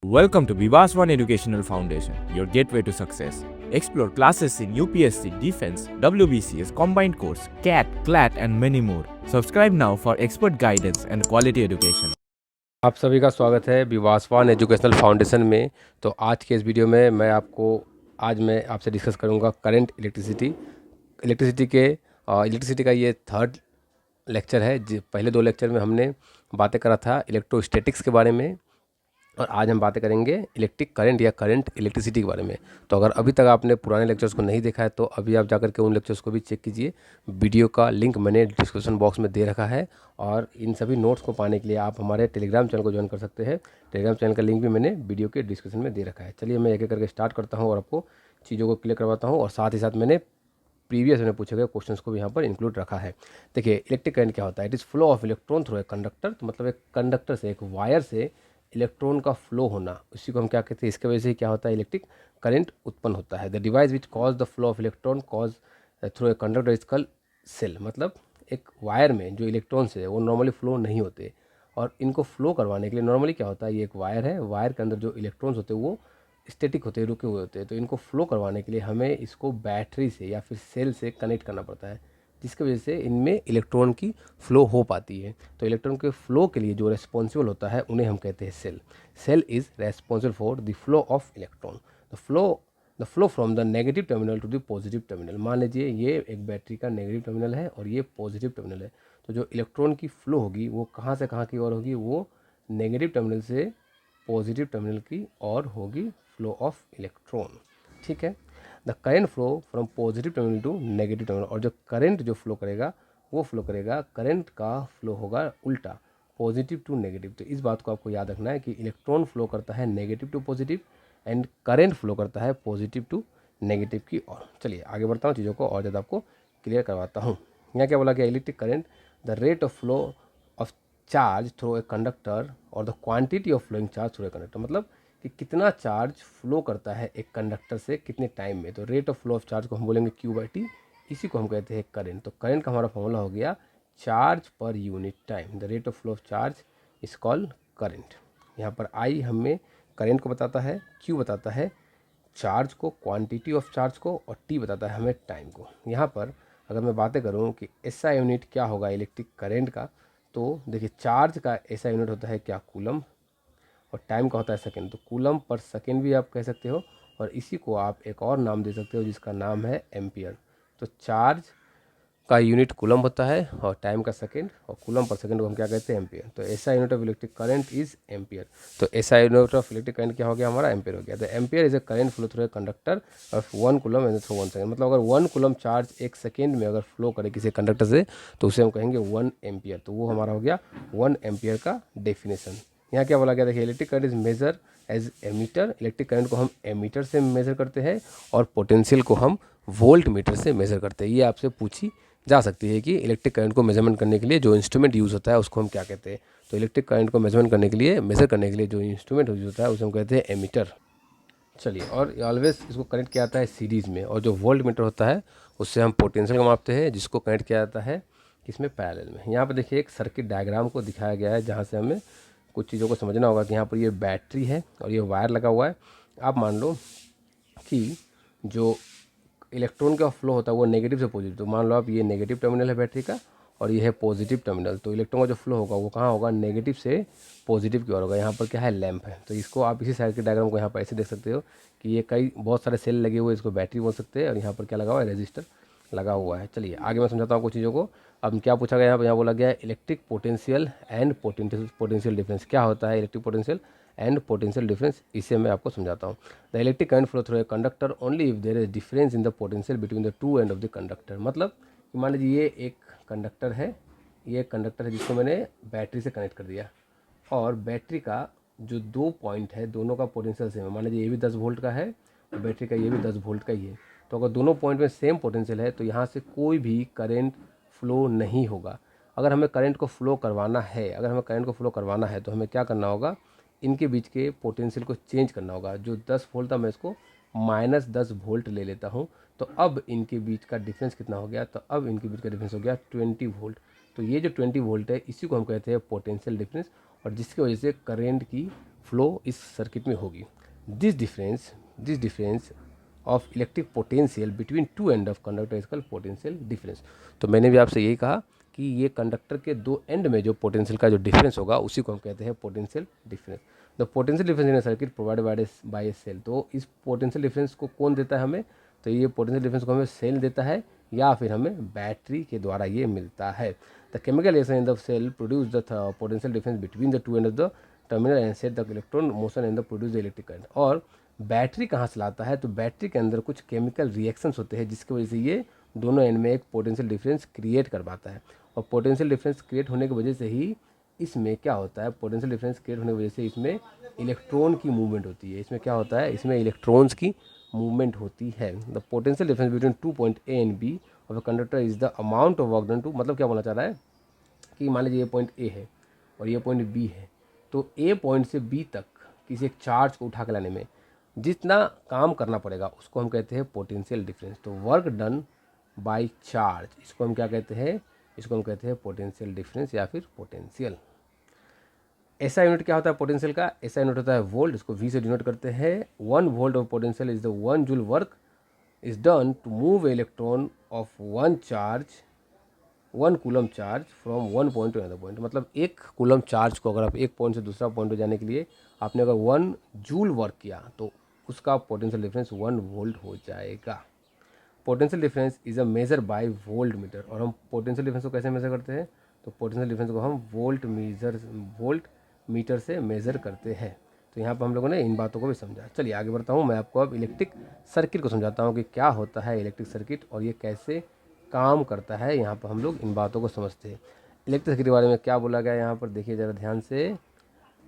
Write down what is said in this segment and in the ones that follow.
Welcome to Vivaswan Educational Foundation, your gateway to success. Explore classes in UPSC, Defense, WBCS, Combined Course, CAT, CLAT, and many more. Subscribe now for expert guidance and quality education. आप सभी का स्वागत है विवासवान educational foundation में। तो आज के इस वीडियो में मैं आपसे डिस्कस करूंगा करंट इलेक्ट्रिसिटी का ये थर्ड लेक्चर है। पहले दो लेक्चर में हमने बातें करा था इलेक्ट्रोस्टैटिक्स के बारे में, और आज हम बातें करेंगे इलेक्ट्रिक करंट या करंट इलेक्ट्रिसिटी के बारे में। तो अगर अभी तक आपने पुराने लेक्चर्स को नहीं देखा है तो अभी आप जाकर के उन लेक्चर्स को भी चेक कीजिए। वीडियो का लिंक मैंने डिस्क्रिप्शन बॉक्स में दे रखा है, और इन सभी नोट्स को पाने के लिए आप हमारे टेलीग्राम चैनल को ज्वाइन कर सकते हैं। टेलीग्राम चैनल का लिंक भी मैंने वीडियो के डिस्क्रिप्शन में दे रखा है। चलिए मैं एक एक करके स्टार्ट करता हूँ और आपको चीज़ों को क्लियर करवाता हूँ, और साथ ही साथ मैंने प्रीवियस में पूछे गए क्वेश्चंस को भी यहाँ पर इंक्लूड रखा है। देखिए, इलेक्ट्रिक करंट क्या होता है? It is flow of electron through a conductor. तो मतलब एक कंडक्टर से, एक वायर से इलेक्ट्रॉन का फ्लो होना, उसी को हम क्या कहते हैं, इसके वजह से क्या होता है, इलेक्ट्रिक करंट उत्पन्न होता है। The device which cause the flow of electron cause through a conductor is called cell. मतलब एक वायर में जो इलेक्ट्रॉन्स है वो नॉर्मली फ्लो नहीं होते, और इनको फ्लो करवाने के लिए नॉर्मली क्या होता है, ये एक वायर है, वायर के अंदर जो इलेक्ट्रॉन्स होते हैं वो स्टैटिक होते हैं, रुके हुए होते हैं। तो इनको फ्लो करवाने के लिए हमें इसको बैटरी से या फिर सेल से कनेक्ट करना पड़ता है, जिसकी वजह से इनमें इलेक्ट्रॉन की फ़्लो हो पाती है। तो इलेक्ट्रॉन के फ्लो के लिए जो रेस्पॉन्सिबल होता है उन्हें हम कहते हैं cell. Cell is responsible for the flow of electron. The flow from the negative terminal to the positive terminal. मान लीजिए ये एक बैटरी का नेगेटिव टर्मिनल है और ये पॉजिटिव टर्मिनल है, तो जो इलेक्ट्रॉन की फ़्लो होगी वो कहाँ से कहाँ की ओर होगी, वो नेगेटिव टर्मिनल से पॉजिटिव टर्मिनल की ओर होगी, फ्लो ऑफ इलेक्ट्रॉन। ठीक है। The current flow from positive terminal to negative terminal. और जो करंट जो फ्लो करेगा वो फ्लो करेगा, करंट का फ्लो होगा उल्टा, पॉजिटिव टू नेगेटिव। तो इस बात को आपको याद रखना है कि इलेक्ट्रॉन फ्लो करता है negative to positive, and current flow करता है पॉजिटिव टू नेगेटिव की ओर। चलिए आगे बढ़ता हूँ, चीज़ों को और ज़्यादा आपको क्लियर करवाता हूँ। यहाँ क्या बोला गया, electric current the rate of flow of charge through a conductor और the quantity of flowing charge through a conductor. मतलब कि कितना चार्ज फ्लो करता है एक कंडक्टर से कितने टाइम में। तो rate of flow of charge को हम बोलेंगे Q/T, इसी को हम कहते हैं करंट। तो करंट का हमारा फॉर्मूला हो गया charge per unit time. The rate of flow of charge is called current. यहाँ पर I हमें करंट को बताता है, Q बताता है चार्ज को, क्वांटिटी ऑफ चार्ज को, और T बताता है हमें टाइम को। यहाँ पर अगर मैं बातें करूँ कि SI यूनिट क्या होगा इलेक्ट्रिक करंट का, तो देखिए चार्ज का SI यूनिट होता है क्या, कूलम, और टाइम का होता है सेकंड। तो कूलम पर सेकंड भी आप कह सकते हो, और इसी को आप एक और नाम दे सकते हो जिसका नाम है एम्पियर। तो चार्ज का यूनिट कूलम होता है और टाइम का सेकंड, और कूलम पर सेकंड को हम क्या कहते हैं, एम्पियर। तो ऐसा unit of electric current is ampere. तो ऐसा यूनिट ऑफ इलेक्ट्रिक करंट क्या हो गया हमारा, एम्पियर हो गया। तो ampere is a current flow through a conductor of 1 coulomb and through 1 second. मतलब अगर 1 कूलम चार्ज एक सेकेंड में अगर फ्लो करे किसी कंडक्टर से तो उसे हम कहेंगे 1 एम्पियर। तो वो हमारा हो गया 1 एम्पियर का डेफिनेशन। यहाँ क्या बोला गया, देखिए electric current is measure as ammeter. Electric current को हम एमीटर से मेजर करते हैं, और पोटेंशियल को हम वोल्ट मीटर से मेजर करते हैं। ये आपसे पूछी जा सकती है कि इलेक्ट्रिक करंट को मेजरमेंट करने के लिए जो इंस्ट्रूमेंट यूज़ होता है उसको हम क्या कहते हैं। तो इलेक्ट्रिक करंट को मेजरमेंट करने के लिए, मेजर करने के लिए जो इंस्ट्रूमेंट यूज़ होता है उसे हम कहते हैं एमीटर। चलिए, और ऑलवेज इसको कनेक्ट किया जाता है सीरीज़ में, और जो वोल्ट मीटर होता है उससे हम पोटेंशियल को मापते हैं, जिसको कनेक्ट किया जाता है इसमें पैरेलल में। यहाँ पर देखिए एक सर्किट डायग्राम को दिखाया गया है, जहाँ से हमें कुछ चीज़ों को समझना होगा कि यहाँ पर ये बैटरी है और ये वायर लगा हुआ है। आप मान लो कि जो इलेक्ट्रॉन का फ्लो होता है वो नेगेटिव से पॉजिटिव। तो मान लो आप ये नेगेटिव टर्मिनल है बैटरी का, और ये है पॉजिटिव टर्मिनल। तो इलेक्ट्रॉन का जो फ्लो होगा वो कहाँ होगा, नेगेटिव से पॉजिटिव की ओर होगा। यहाँ पर क्या है, लैंप है। तो इसको आप इसी साइड के डायग्राम को यहाँ पर ऐसे देख सकते हो कि ये बहुत सारे सेल लगे हुए, इसको बैटरी बोल सकते हैं, और यहाँ पर क्या लगा हुआ है, रेजिस्टर लगा हुआ है। चलिए आगे मैं समझाता हूँ कुछ चीज़ों को। अब क्या पूछा गया यहाँ पर, यहाँ बोला गया है electric potential and potential difference. क्या होता है electric potential and potential difference, इसे मैं आपको समझाता हूँ। The electric current flow through a conductor only if there is difference in the potential between the two end of the conductor. मतलब कि मान लीजिए ये एक कंडक्टर है, ये एक कंडक्टर है जिसको मैंने बैटरी से कनेक्ट कर दिया, और बैटरी का जो 2 पॉइंट है दोनों का पोटेंशियल सेम है। मान लीजिए ये भी 10 वोल्ट का है और बैटरी का ये भी 10 वोल्ट का ही है। तो अगर दोनों पॉइंट में सेम पोटेंशियल है तो यहाँ से कोई भी करंट फ्लो नहीं होगा। अगर हमें करंट को फ्लो करवाना है, तो हमें क्या करना होगा, इनके बीच के पोटेंशियल को चेंज करना होगा। जो 10 वोल्ट था मैं इसको -10 वोल्ट ले लेता हूँ। तो अब इनके बीच का डिफरेंस कितना हो गया, तो अब इनके बीच का डिफरेंस हो गया 20 वोल्ट। तो ये जो 20 वोल्ट है इसी को हम कहते हैं पोटेंशियल डिफरेंस, और जिसकी वजह से करेंट की फ्लो इस सर्किट में होगी। This difference of electric potential between two end of conductor is called potential difference. तो मैंने भी आपसे यही कहा कि ये कंडक्टर के दो एंड में जो पोटेंशियल का जो डिफरेंस होगा उसी को हम कहते हैं potential difference. The potential difference in a circuit provided by a cell. तो इस पोटेंशियल डिफरेंस को कौन देता है हमें? तो ये पोटेंशियल डिफरेंस को हमें सेल देता है या फिर हमें बैटरी के द्वारा ये मिलता है। The chemical reaction in the cell produce the potential difference between the two end of the terminal and set the electron motion and the produce the electric current. और बैटरी कहाँ से लाता है? तो बैटरी के अंदर कुछ केमिकल रिएक्शंस होते हैं जिसकी वजह से ये दोनों एंड में एक पोटेंशियल डिफरेंस क्रिएट कर पाता है। और पोटेंशियल डिफरेंस क्रिएट होने की वजह से ही इसमें क्या होता है? पोटेंशियल डिफरेंस क्रिएट होने की वजह से इसमें इलेक्ट्रॉन की मूवमेंट होती है। इसमें क्या होता है? इसमें इलेक्ट्रॉन्स की मूवमेंट होती है। The potential difference between 2 point A and B of a conductor is the amount of work done to. मतलब क्या बोलना चाह रहा है कि मान लीजिए ये पॉइंट ए है और ये पॉइंट बी है, तो ए पॉइंट से बी तक किसी एक चार्ज को उठा के लाने में जितना काम करना पड़ेगा उसको हम कहते हैं पोटेंशियल डिफरेंस। तो वर्क डन बाय चार्ज, इसको हम क्या कहते हैं? इसको हम कहते हैं पोटेंशियल डिफरेंस या फिर पोटेंशियल। ऐसा यूनिट क्या होता है पोटेंशियल का? ऐसा यूनिट होता है वोल्ट, इसको वी से डिनोट करते हैं। 1 volt of potential is the 1 joule work is done to move electron of 1 coulomb charge from 1 point to another point. मतलब 1 कूलम चार्ज को अगर आप एक पॉइंट से दूसरा पॉइंट पे जाने के लिए आपने अगर 1 जूल वर्क किया तो उसका पोटेंशियल डिफरेंस 1 वोल्ट हो जाएगा। Potential difference is a measure by volt meter. और हम पोटेंशियल डिफरेंस को कैसे मेजर करते हैं? तो पोटेंशियल डिफरेंस को हम वोल्ट मीटर से मेजर करते हैं। तो यहाँ पर हम लोगों ने इन बातों को भी समझा। चलिए आगे बढ़ता हूँ। मैं आपको अब इलेक्ट्रिक सर्किट को समझाता हूँ कि क्या होता है इलेक्ट्रिक सर्किट और ये कैसे काम करता है। यहाँ पर हम लोग इन बातों को समझते हैं। इलेक्ट्रिक सर्किट के बारे में क्या बोला गया यहाँ पर देखिए ज़रा ध्यान से।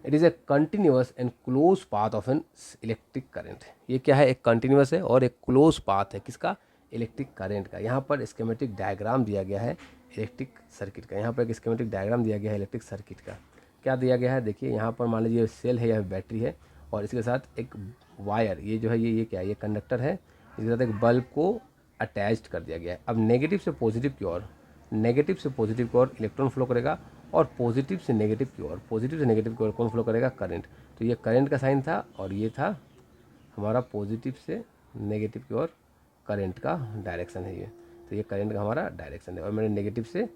It is a continuous and close path of an electric current. ये क्या है? एक कंटिन्यूअस है और एक क्लोज पाथ है किसका? इलेक्ट्रिक करंट का। यहाँ पर स्कीमेटिक डायग्राम दिया गया है इलेक्ट्रिक सर्किट का। यहाँ पर एक स्कीमेटिक डायग्राम दिया गया है इलेक्ट्रिक सर्किट का। क्या दिया गया है? देखिए यहाँ पर मान लीजिए सेल है या बैटरी है और इसके साथ एक वायर, ये जो है ये क्या है? ये कंडक्टर है। इसके साथ एक बल्ब को अटैच्ड कर दिया गया है। अब नेगेटिव से पॉजिटिव की ओर इलेक्ट्रॉन फ्लो करेगा और पॉजिटिव से नेगेटिव की ओर कौन फ्लो करेगा? करंट। तो ये करंट का साइन था और ये था हमारा पॉजिटिव से नेगेटिव की ओर करंट का डायरेक्शन है ये। तो ये करंट का हमारा डायरेक्शन है और मैंने नेगेटिव से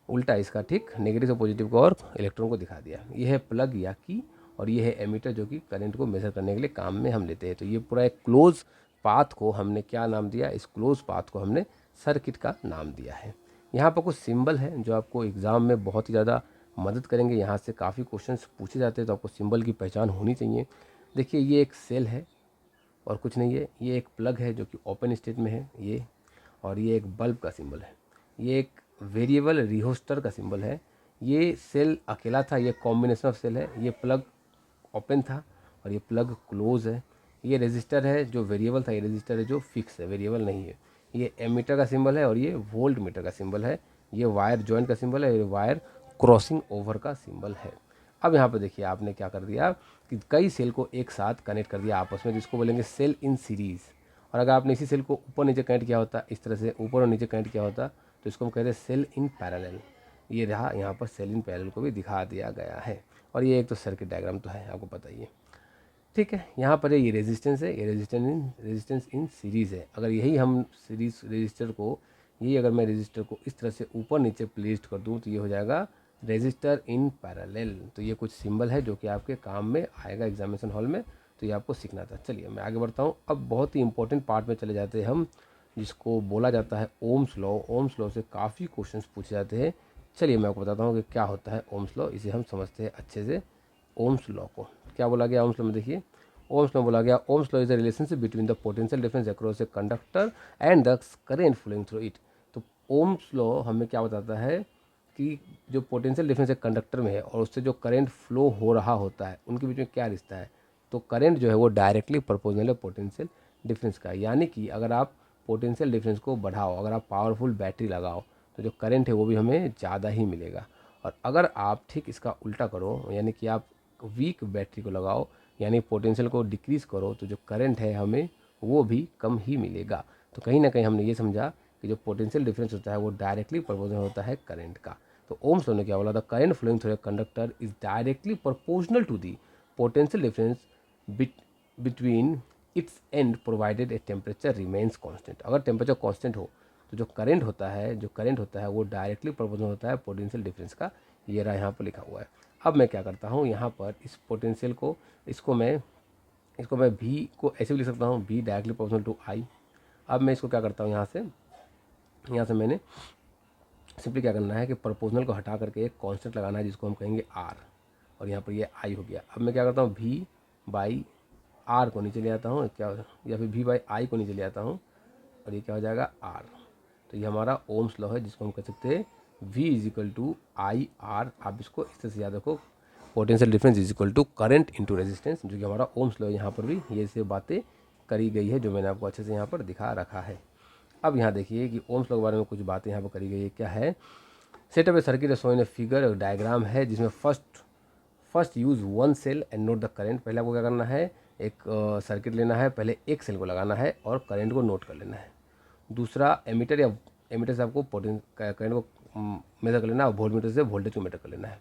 उल्टा इसका ठीक नेगेटिव से पॉजिटिव को और इलेक्ट्रॉन को दिखा दिया। ये है प्लग या की और ये है एमीटर जो कि करंट को मेजर करने के लिए काम में हम लेते हैं। तो ये पूरा एक क्लोज पाथ को हमने क्या नाम दिया? इस क्लोज पाथ को हमने सर्किट का नाम दिया है। यहाँ पर कुछ सिंबल है जो आपको एग्ज़ाम में बहुत ही ज़्यादा मदद करेंगे। यहाँ से काफ़ी क्वेश्चंस पूछे जाते हैं तो आपको सिंबल की पहचान होनी चाहिए। देखिए ये एक सेल है और कुछ नहीं है। ये एक प्लग है जो कि ओपन स्टेट में है ये, और ये एक बल्ब का सिंबल है। ये एक वेरिएबल रिहोस्टर का सिंबल है। ये सेल अकेला था, ये कॉम्बिनेशन ऑफ सेल है। ये प्लग ओपन था और ये प्लग क्लोज है। ये रेजिस्टर है जो वेरिएबल था, ये रेजिस्टर है जो फिक्स है, वेरिएबल नहीं है। ये एमीटर का सिंबल है और ये वोल्ट मीटर का सिंबल है। ये वायर जॉइंट का सिंबल है, ये वायर क्रॉसिंग ओवर का सिंबल है। अब यहाँ पर देखिए आपने क्या कर दिया कि कई सेल को एक साथ कनेक्ट कर दिया आपस में, जिसको बोलेंगे सेल इन सीरीज़। और अगर आपने इसी सेल को ऊपर नीचे कनेक्ट किया होता, इस तरह से ऊपर और नीचे कनेक्ट किया होता, तो इसको हम कहते हैं सेल इन पैरेलल। ये रहा, यहाँ पर सेल इन पैरेलल को भी दिखा दिया गया है। और ये एक तो सर्किट डायग्राम तो है, आपको पता ही है, ठीक है। यहाँ पर ये रेजिस्टेंस है, ये रेजिस्टेंस इन सीरीज़ है। अगर यही हम सीरीज रेजिस्टर को, यही अगर मैं रेजिस्टर को इस तरह से ऊपर नीचे प्लेस्ड कर दूँ तो ये हो जाएगा रेजिस्टर इन पैरेलल। तो ये कुछ सिंबल है जो कि आपके काम में आएगा एग्जामिनेशन हॉल में, तो ये आपको सीखना था। चलिए मैं आगे बढ़ता हूँ। अब बहुत ही इंपॉर्टेंट पार्ट में चले जाते हैं हम, जिसको बोला जाता है ओम्स लॉ। ओम्स लॉ से काफ़ी क्वेश्चंस पूछे जाते हैं। चलिए मैं आपको बताता हूँ कि क्या होता है ओम्स लॉ, इसे हम समझते हैं अच्छे से। ओम्स लॉ को क्या बोला गया ओम्स लॉ में? देखिए ओम्स लॉ बोला गया, Ohm's law is the relationship between the potential difference across a conductor and the current flowing through it. तो ओम्स लॉ हमें क्या बताता है कि जो पोटेंशियल डिफरेंस एक कंडक्टर में है और उससे जो करंट फ्लो हो रहा होता है उनके बीच में क्या रिश्ता है? तो करंट जो है वो डायरेक्टली प्रोपोर्शनल है पोटेंशियल डिफरेंस का। यानी कि अगर आप पोटेंशियल डिफरेंस को बढ़ाओ, अगर आप पावरफुल बैटरी लगाओ तो जो करंट है वो भी हमें ज़्यादा ही मिलेगा। और अगर आप ठीक इसका उल्टा करो, यानी कि आप वीक बैटरी को लगाओ, यानी पोटेंशियल को डिक्रीज़ करो, तो जो करंट है हमें वो भी कम ही मिलेगा। तो कहीं ना कहीं हमने ये समझा कि जो पोटेंशियल डिफरेंस होता है वो डायरेक्टली प्रोपोर्शनल होता है करंट का। तो ओम्स लॉ ने क्या बोला था? Current flowing through a conductor is directly proportional to the potential difference between its end provided a temperature remains constant. अगर टेम्परेचर कांस्टेंट हो तो जो करंट होता है वो डायरेक्टली प्रोपोर्शनल होता है पोटेंशियल डिफरेंस का। ये रहा यहाँ पर लिखा हुआ है। अब मैं क्या करता हूँ, यहाँ पर इस पोटेंशियल को इसको मैं V को ऐसे भी लिख सकता हूँ, V directly proportional to I। अब मैं इसको क्या करता हूँ, यहाँ से मैंने सिंपली क्या करना है कि प्रोपोर्शनल को हटा करके एक कांस्टेंट लगाना है जिसको हम कहेंगे R, और यहाँ पर ये I हो गया। अब मैं क्या करता हूँ, V बाई R को नीचे ले आता हूँ, क्या या फिर V बाई I को नीचे ले आता हूँ, और ये क्या हो जाएगा R। तो ये हमारा ओम्स लॉ है जिसको हम कह सकते हैं V is equal to I R. आप इसको इस तरह से याद रखो, potential difference is equal to current into resistance, जो कि हमारा ओम्स लॉ है। यहाँ पर भी ये से बातें करी गई है जो मैंने आपको अच्छे से यहाँ पर दिखा रखा है। अब यहाँ देखिए कि ओम्स लॉ के बारे में कुछ बातें यहाँ पर करी गई है। क्या है, setup a circuit show in a figure, diagram है जिसमें first use one cell and note the current. पहले आपको क्या करना है, एक सर्किट लेना है, पहले एक सेल को लगाना है और करंट को नोट कर लेना है। दूसरा एमीटर से आपको करंट को मेज़र कर लेना है, वोल्टमीटर से वोल्टेज को मेजर कर लेना है।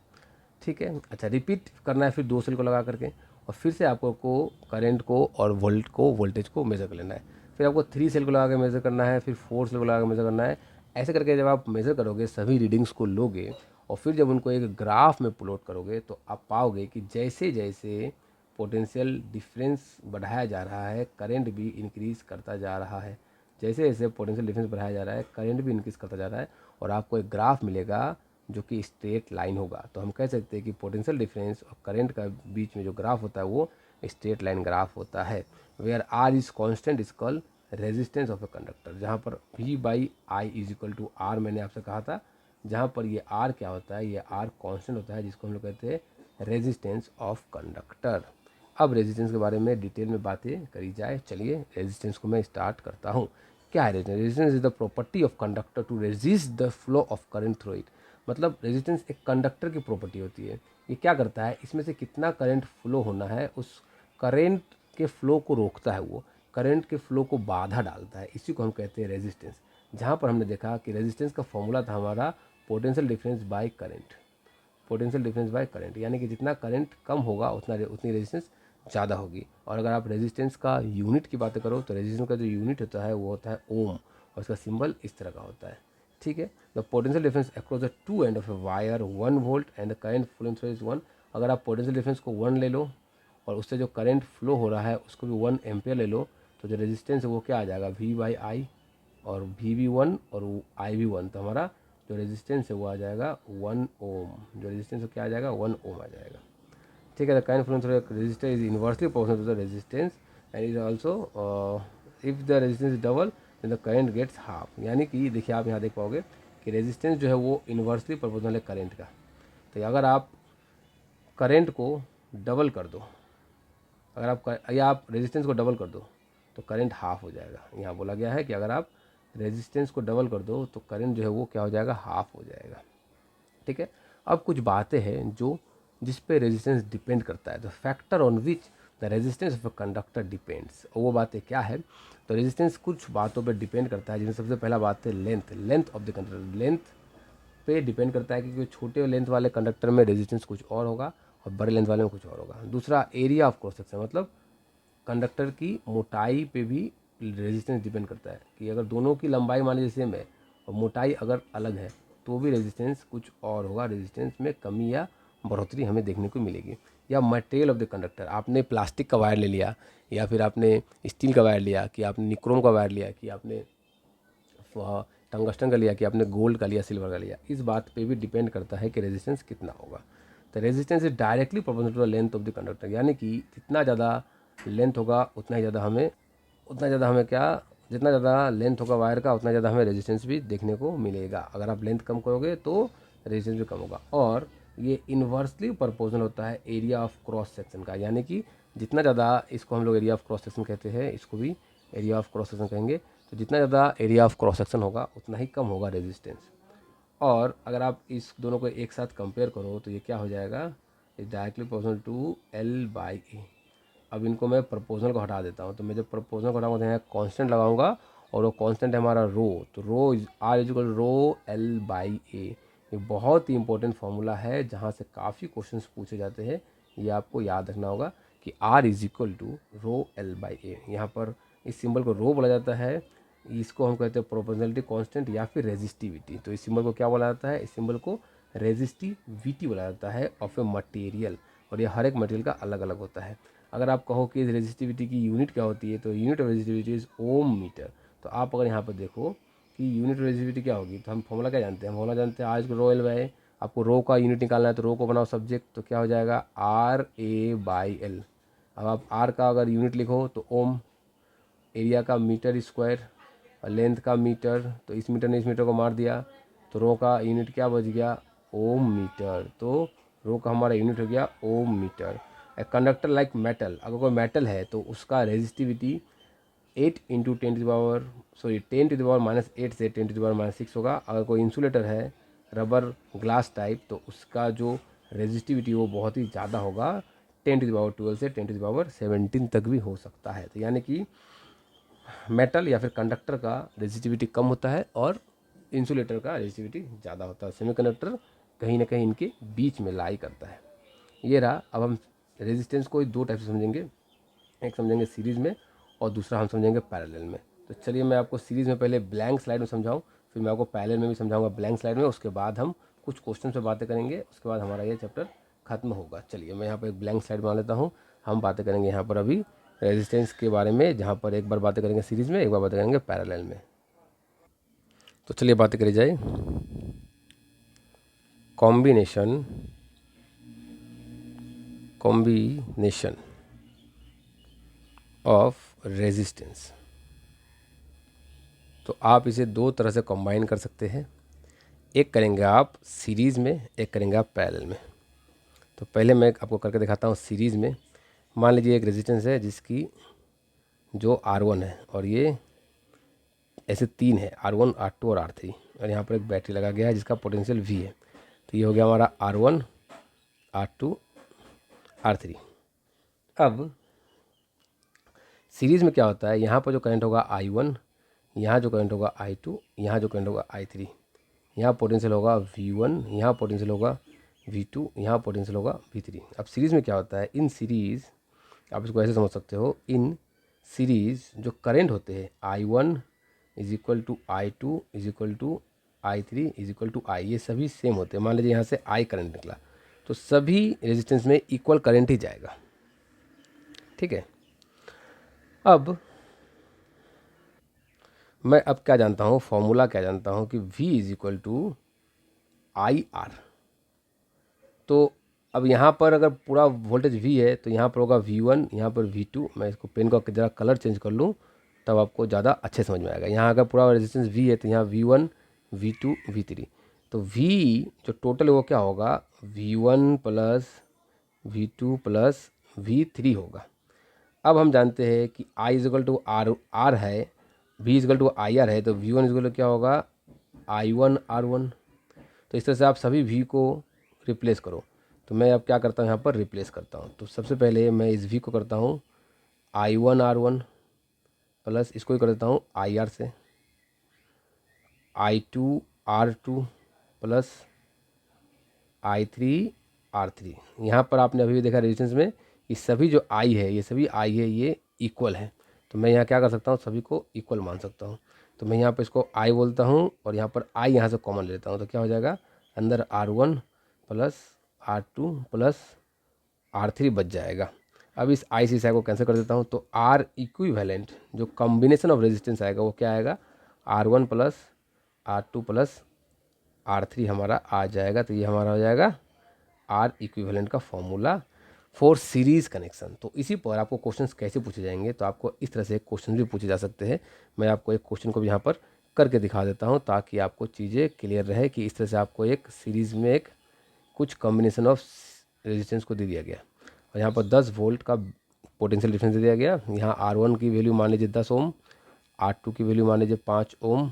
ठीक है, अच्छा रिपीट करना है फिर 2 सेल को लगा करके, और फिर से आपको करंट को और वोल्टेज को मेज़र कर लेना है। फिर आपको 3 सेल को लगा के मेज़र करना है, फिर 4 सेल को लगा के मेज़र करना है। ऐसे करके जब आप मेज़र करोगे, सभी रीडिंग्स को लोगे और फिर जब उनको एक ग्राफ में प्लॉट करोगे तो आप पाओगे कि जैसे जैसे पोटेंशियल डिफरेंस बढ़ाया जा रहा है, करंट भी इंक्रीज़ करता जा रहा है। जैसे जैसे पोटेंशियल डिफरेंस बढ़ाया जा रहा है, करंट भी इंक्रीज़ करता जा रहा है, और आपको एक ग्राफ मिलेगा जो कि स्ट्रेट लाइन होगा। तो हम कह सकते हैं कि पोटेंशियल डिफरेंस और करंट का बीच में जो ग्राफ होता है वो स्ट्रेट लाइन ग्राफ होता है। Where R is constant is called resistance of a conductor, जहाँ पर V by I is equal to R मैंने आपसे कहा था, जहाँ पर ये R क्या होता है, ये R कांस्टेंट होता है जिसको हम लोग कहते हैं रेजिस्टेंस ऑफ कंडक्टर। अब रेजिस्टेंस के बारे में डिटेल में बातें करी जाए। चलिए रेजिस्टेंस को मैं स्टार्ट करता हूँ। क्या है resistance? Resistance is the property of conductor to resist the flow of current through it. मतलब रेजिस्टेंस एक कंडक्टर की प्रॉपर्टी होती है। ये क्या करता है, इसमें से कितना करंट फ्लो होना है उस करंट के फ्लो को रोकता है, वो करंट के फ्लो को बाधा डालता है। इसी को हम कहते हैं रेजिस्टेंस। जहाँ पर हमने देखा कि रेजिस्टेंस का फॉर्मूला था हमारा potential difference by current, potential difference by current, यानी कि जितना करंट कम होगा उतनी रेजिस्टेंस ज़्यादा होगी। और अगर आप रेजिस्टेंस का यूनिट की बातें करो तो रेजिस्टेंस का जो यूनिट होता है वो होता है ओम, और उसका सिंबल इस तरह का होता है। ठीक है, the potential difference across the two end of a wire 1 volt and the current flowing through is 1। अगर आप पोटेंशियल डिफरेंस को 1 ले लो और उससे जो करंट फ्लो हो रहा है उसको भी 1 एम्पियर ले लो, तो जो रेजिस्टेंस है वो क्या आ जाएगा, V बाई आई, और V भी 1 और I भी 1। तो हमारा जो रेजिस्टेंस है वो आ जाएगा 1 ओम। जो रेजिस्टेंस क्या आ जाएगा, 1 ओम आ जाएगा। ठीक है, the current flowing through resistor is inversely proportional to the resistance and is also if the resistance is double then the current gets half. यानी कि देखिए आप यहाँ देख पाओगे कि रेजिस्टेंस जो है वो इनवर्सली प्रोपोर्शनल है करंट का। तो अगर आप करंट को डबल कर दो, अगर आप रेजिस्टेंस को डबल कर दो तो करंट हाफ हो जाएगा। यहाँ बोला गया है कि अगर आप रेजिस्टेंस को डबल कर दो तो करंट जो है वो क्या हो जाएगा, हाफ हो जाएगा। ठीक है, अब कुछ बातें हैं जिस पे रेजिस्टेंस डिपेंड करता है, the factor on which the resistance of a conductor depends. और वो बातें क्या है, तो रेजिस्टेंस कुछ बातों पे डिपेंड करता है, जिसमें सबसे पहला बात है length of the conductor. Length पे डिपेंड करता है क्योंकि छोटे लेंथ वाले कंडक्टर में रेजिस्टेंस कुछ और होगा और बड़े लेंथ वाले में कुछ और होगा। दूसरा एरिया ऑफ क्रॉस सेक्शन, मतलब कंडक्टर की मोटाई पे भी रेजिस्टेंस डिपेंड करता है कि अगर दोनों की लंबाई मान लीजिए सेम है और मोटाई अगर अलग है तो भी रेजिस्टेंस कुछ और होगा, रेजिस्टेंस में कमी या बढ़ोतरी हमें देखने को मिलेगी। या मटेरियल ऑफ द कंडक्टर, आपने प्लास्टिक का वायर ले लिया या फिर आपने स्टील का वायर लिया, कि आपने निक्रोम का वायर लिया, कि आपने टंगस्टन का लिया, कि आपने गोल्ड का लिया, सिल्वर का लिया, इस बात पे भी डिपेंड करता है कि रेजिस्टेंस कितना होगा। तो resistance is directly proportional to the length of the conductor, यानी कि जितना ज़्यादा लेंथ होगा उतना ज़्यादा हमें क्या, जितना ज़्यादा लेंथ होगा वायर का उतना ज़्यादा हमें रेजिस्टेंस भी देखने को मिलेगा। अगर आप लेंथ कम करोगे तो रेजिस्टेंस भी कम होगा। और ये इन्वर्सली प्रोपोर्शनल होता है एरिया ऑफ क्रॉस सेक्शन का, यानी कि जितना ज़्यादा, इसको हम लोग एरिया ऑफ क्रॉस सेक्शन कहते हैं, इसको भी एरिया ऑफ क्रॉस सेक्शन कहेंगे। तो जितना ज़्यादा एरिया ऑफ क्रॉस सेक्शन होगा उतना ही कम होगा रेजिस्टेंस। और अगर आप इस दोनों को एक साथ कंपेयर करो तो ये क्या हो जाएगा, is directly proportional to L by a. अब इनको मैं प्रोपोर्शनल को हटा देता हूँ, तो मैं जब प्रोपोर्शनल को हटाऊंगा तो यहाँ कॉन्स्टेंट लगाऊंगा और वो कॉन्स्टेंट है हमारा रो, तो rho r is equal rho L by a. ये बहुत ही इंपॉर्टेंट फार्मूला है जहाँ से काफ़ी क्वेश्चंस पूछे जाते हैं ये आपको याद रखना होगा कि R is equal to rho L by a. यहाँ पर इस सिंबल को रो बोला जाता है, इसको हम कहते हैं प्रोपोर्शनलिटी कांस्टेंट या फिर रेजिस्टिविटी। तो इस सिंबल को क्या बोला जाता है, इस सिंबल को रेजिस्टिविटी बोला जाता है ऑफ ए मटेरियल, और ये हर एक मटेरियल का अलग अलग होता है। अगर आप कहो कि रेजिस्टिविटी की यूनिट क्या होती है, तो unit of resistivity is ohm metre. तो आप अगर यहाँ पर देखो कि यूनिट ऑफ रेजिस्टिविटी क्या होगी, तो हम फॉर्मूला क्या जानते हैं, फॉर्मूला जानते हैं आज रो एल बाई। आपको रो का यूनिट निकालना है तो रो को बनाओ सब्जेक्ट, तो क्या हो जाएगा आर ए बाई एल। अब आप आर का अगर यूनिट लिखो तो ओम, एरिया का मीटर स्क्वायर और लेंथ का मीटर, तो इस मीटर ने इस मीटर को मार दिया, तो रो का यूनिट क्या बच गया ओम मीटर। तो रो का हमारा यूनिट हो गया ohm metre. A conductor like metal, अगर कोई मेटल है तो उसका रेजिस्टिविटी 8 इंटू 10⁻⁸ से 10⁻⁶ होगा। अगर कोई इंसुलेटर है रबर ग्लास टाइप, तो उसका जो रेजिस्टिविटी वो बहुत ही ज़्यादा होगा, 10⁻12 से 10⁻17 तक भी हो सकता है। तो यानी कि मेटल या फिर कंडक्टर का रेजिस्टिविटी कम होता है और इंसुलेटर का रेजिस्टिविटी ज़्यादा होता है। सेमीकंडक्टर कहीं ना कहीं इनके बीच में लाई करता है। ये रहा। अब हम रेजिस्टेंस को दो टाइप से समझेंगे, एक समझेंगे सीरीज़ में और दूसरा हम समझेंगे पैरेलल में। तो चलिए मैं आपको सीरीज़ में पहले ब्लैंक स्लाइड में समझाऊँ, फिर मैं आपको पैरेलल में भी समझाऊंगा ब्लैंक स्लाइड में। उसके बाद हम कुछ क्वेश्चन पे बातें करेंगे, उसके बाद हमारा ये चैप्टर खत्म होगा। चलिए मैं यहाँ पर एक ब्लैंक स्लाइड बना लेता हूँ। हम बातें करेंगे यहाँ पर अभी रेजिस्टेंस के बारे में, जहाँ पर एक बार बातें करेंगे सीरीज़ में, एक बार बातें करेंगे पैरेलल में। तो चलिए बातें करी जाए। Combination of resistance. तो आप इसे दो तरह से कंबाइन कर सकते हैं, एक करेंगे आप सीरीज़ में, एक करेंगे आप पैरेलल में। तो पहले मैं आपको करके दिखाता हूँ सीरीज़ में। मान लीजिए एक रेजिस्टेंस है जिसकी जो R1 है और ये ऐसे तीन है R1, R2 और R3, और यहाँ पर एक बैटरी लगा गया है जिसका पोटेंशियल V है। तो ये हो गया हमारा R1, R2, R3। अब सीरीज़ में क्या होता है, यहाँ पर जो करंट होगा I1, यहाँ जो करंट होगा I2, यहाँ जो करंट होगा I3, यहाँ पोटेंशियल होगा V1, यहाँ पोटेंशियल होगा V2, यहाँ पोटेंशियल होगा V3। अब सीरीज़ में क्या होता है, इन सीरीज़ आप इसको ऐसे समझ सकते हो, इन सीरीज़ जो करंट होते हैं I1 is equal to I2 is equal to I3 is equal to I, ये सभी सेम होते हैं। मान लीजिए यहाँ से I करंट निकला तो सभी रेजिस्टेंस में इक्वल करंट ही जाएगा, ठीक है। अब मैं अब क्या जानता हूँ, फॉर्मूला क्या जानता हूँ कि V is equal to IR। तो अब यहाँ पर अगर पूरा वोल्टेज V है तो यहाँ पर होगा V1, यहाँ पर V2। मैं इसको पेन का ज़रा कलर चेंज कर लूँ तब आपको ज़्यादा अच्छे समझ में आएगा। यहाँ अगर पूरा रेजिस्टेंस V है तो यहाँ V1, V2, V3। तो V जो टोटल है वो क्या होगा, V1 plus V2 plus V3 होगा। अब हम जानते हैं कि I इजकल टू R है, V इजकल टू IR है, तो V1 इजकल टू क्या होगा I1 R1। तो इस तरह से आप सभी V को रिप्लेस करो। तो मैं अब क्या करता हूँ, यहाँ पर रिप्लेस करता हूँ। तो सबसे पहले मैं इस V को करता हूँ I1 R1 प्लस इसको ही कर देता हूँ IR से I2 R2 plus I3 R3। यहाँ पर आपने अभी भी देखा रेजिस्टेंस में कि सभी जो I है, ये सभी I है, ये इक्वल है। तो मैं यहाँ क्या कर सकता हूँ, सभी को इक्वल मान सकता हूँ। तो मैं यहाँ पर इसको I बोलता हूँ और यहाँ पर I यहाँ से कॉमन ले लेता हूँ। तो क्या हो जाएगा, अंदर R1 plus R2 plus R3 बच जाएगा। अब इस I से इस I को कैंसिल कर देता हूँ, तो R इक्विवेलेंट जो कॉम्बिनेशन ऑफ रेजिस्टेंस आएगा वो क्या आएगा, R1 plus R2 plus R3 हमारा आ जाएगा। तो ये हमारा हो जाएगा R इक्विवेलेंट का फॉर्मूला फॉर सीरीज़ कनेक्शन। तो इसी पर आपको क्वेश्चंस कैसे पूछे जाएंगे, तो आपको इस तरह से क्वेश्चन भी पूछे जा सकते हैं। मैं आपको एक क्वेश्चन को भी यहाँ पर करके दिखा देता हूँ ताकि आपको चीज़ें क्लियर रहे कि इस तरह से आपको एक सीरीज़ में एक कुछ कॉम्बिनेशन ऑफ रेजिस्टेंस को दे दिया गया और यहाँ पर 10 वोल्ट का पोटेंशियल डिफरेंस दे दिया गया। यहाँ R1 की वैल्यू मान लीजिए 10 ओम, R2 की वैल्यू मान लीजिए 5 ओम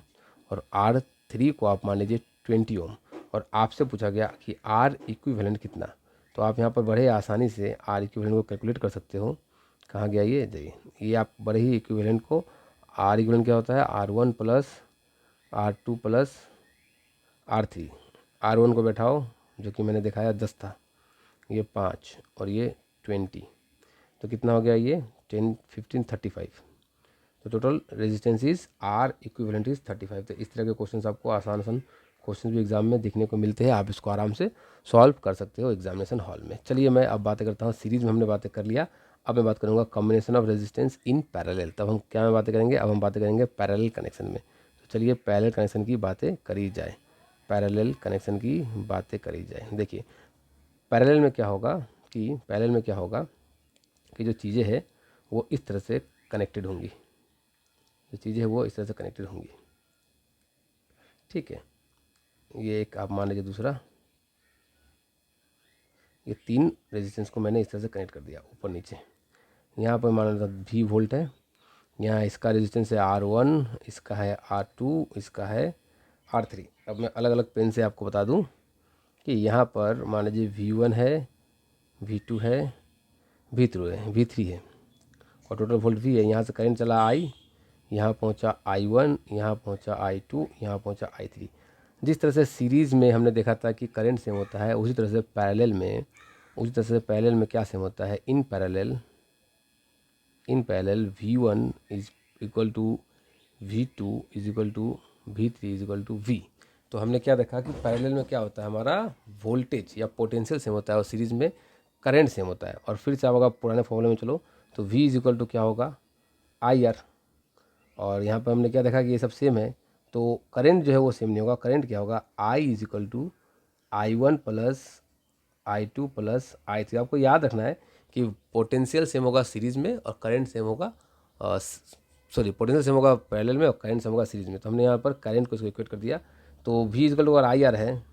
और R3 को आप मान लीजिए 20 ओम। और आपसे पूछा गया कि R इक्विवेलेंट कितना। तो आप यहाँ पर बड़े आसानी से R इक्विवेलेंट को कैलकुलेट कर सकते हो। कहाँ गया ये, देखिए ये आप बड़े ही इक्विवेलेंट को, R इक्विवेलेंट क्या होता है, R1 plus R2 plus R3। R1 को बैठाओ जो कि मैंने दिखाया 10 था, ये 5 और ये 20, तो कितना हो गया ये 10 15 35, तो total resistance is R equivalent is 35। तो इस तरह के क्वेश्चंस आपको आसान क्वेश्चन भी एग्जाम में देखने को मिलते हैं, आप इसको आराम से सॉल्व कर सकते हो एग्जामिनेशन हॉल में। चलिए मैं अब बातें करता हूँ, सीरीज में हमने बातें कर लिया, अब मैं बात करूँगा combination of resistance in parallel. तब हम क्या में बातें करेंगे, अब हम बातें करेंगे पैरेलल कनेक्शन में। तो चलिए पैरेलल कनेक्शन की बातें करी जाए, पैरेलल कनेक्शन की बातें करी जाए। देखिए पैरेलल में क्या होगा कि जो चीज़ें हैं वो इस तरह से कनेक्टेड होंगी, ठीक है। ये एक आप मान लीजिए, दूसरा ये 3 रेजिस्टेंस को मैंने इस तरह से कनेक्ट कर दिया ऊपर नीचे। यहाँ पर मान लो V वोल्ट है, यहाँ इसका रेजिस्टेंस है R1, इसका है R2, इसका है R3। अब मैं अलग अलग पेन से आपको बता दूँ कि यहाँ पर मान लीजिए V1 है, V2 है, V3 है और टोटल वोल्ट V है। यहाँ से करंट चला I, यहाँ पहुँचा I1, यहाँ पहुँचा I2, यहाँ पहुँचा I3। जिस तरह से सीरीज़ में हमने देखा था कि करंट सेम होता है, उसी तरह से पैरेलल में क्या सेम होता है, in parallel V1 is equal to V2 is equal to V3 is equal to V। तो हमने क्या देखा कि पैरेलल में क्या होता है, हमारा वोल्टेज या पोटेंशियल सेम होता है और सीरीज़ में करंट सेम होता है। और फिर से आप अगर पुराने फॉर्मूले में चलो तो V इज इक्वल टू क्या होगा, IR। और यहाँ पर हमने क्या देखा कि ये सब सेम है, तो करंट जो है वो सेम नहीं होगा। करंट क्या होगा, I is equal to I1 plus I2 plus I3। आपको याद रखना है कि पोटेंशियल सेम होगा सीरीज़ में और करंट सेम होगा, पोटेंशियल सेम होगा पैरेलल में और करंट सेम होगा सीरीज़ में। तो हमने यहाँ पर करंट को इसको इक्वेट कर दिया, तो V इज इक्वल टू अगर IR है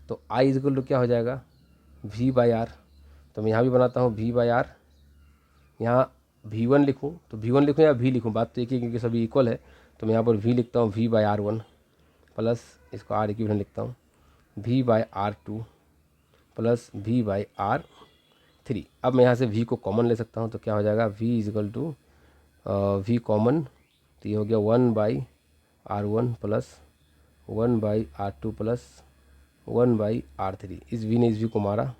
तो I इज इक्वल टू क्या हो जाएगा, V बाई आर। तो मैं यहाँ भी बनाता हूँ V बाई आर, यहाँ V1 लिखूँ तो V1 लिखूँ या V लिखूँ, बात तो एक ही, क्योंकि सभी इक्वल है। तो मैं यहाँ पर V लिखता हूँ V बाई R1 प्लस इसको R इक्विवेलेंट लिखता हूँ V by R2 plus V by R3। अब मैं यहाँ से V को कॉमन ले सकता हूँ, तो क्या हो जाएगा, V is equal to V common, तो ये हो गया 1 by R1 plus 1 by R2 plus 1 by R3। इस V ने इस V को मारा